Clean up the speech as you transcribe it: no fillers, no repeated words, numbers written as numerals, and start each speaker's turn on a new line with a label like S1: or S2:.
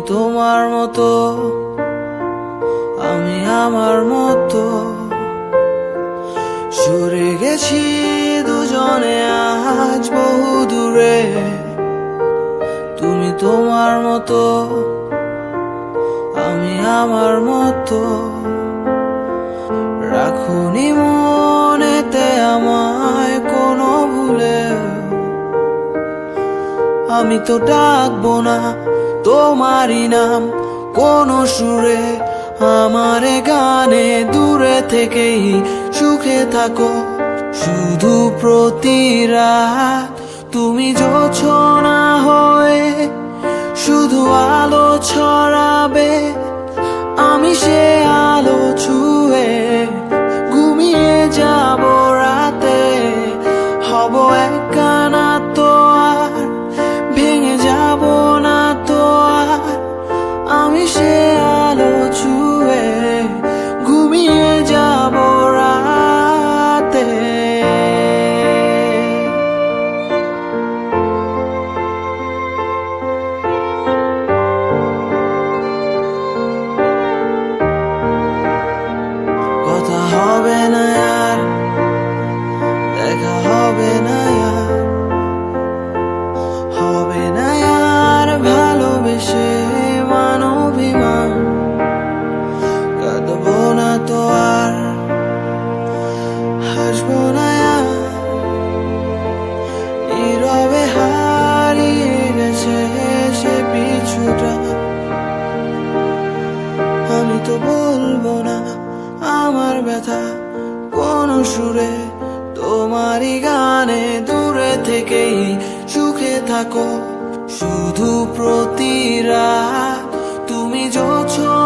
S1: তোমার মতো, আমি আমার মতো, সরে গেছি দুজনে আজ বহু দূরে। তুমি তোমার মতো, আমি আমার মতো, রাখুনি মনেতে আমায় কোনো ভুলে। আমি তো ডাকবো না তোমারই নাম কোনো সুরে, আমার গানে দূরে থেকেই সুখে থাকো। শুধু প্রতি রাত তুমি জোছনা হয়ে শুধু আলো ছড়াবে, আমি সে আলো ছুঁয়ে ঘুমিয়ে যাব রাতে। হব একখানা তো আর ভেঙে যাব না তো আর, আমি সে আলো ছুঁয়ে ঘুমিয়ে যাব রাতে। কথা হবে না আর, দেখা হবে না আর, হবে না আর ভালোবেসে মানবিমান। কাঁদবো না তো আর, হাসবো না আর, নীরবে হারিয়ে গেছে সে পিছুটা। আমি তো বলবো না আমার ব্যথা কোনো সুরে, তোমারই গানে দূরে থেকেই সুখে থাকো। শুধু প্রতি রাত তুমি জোছনা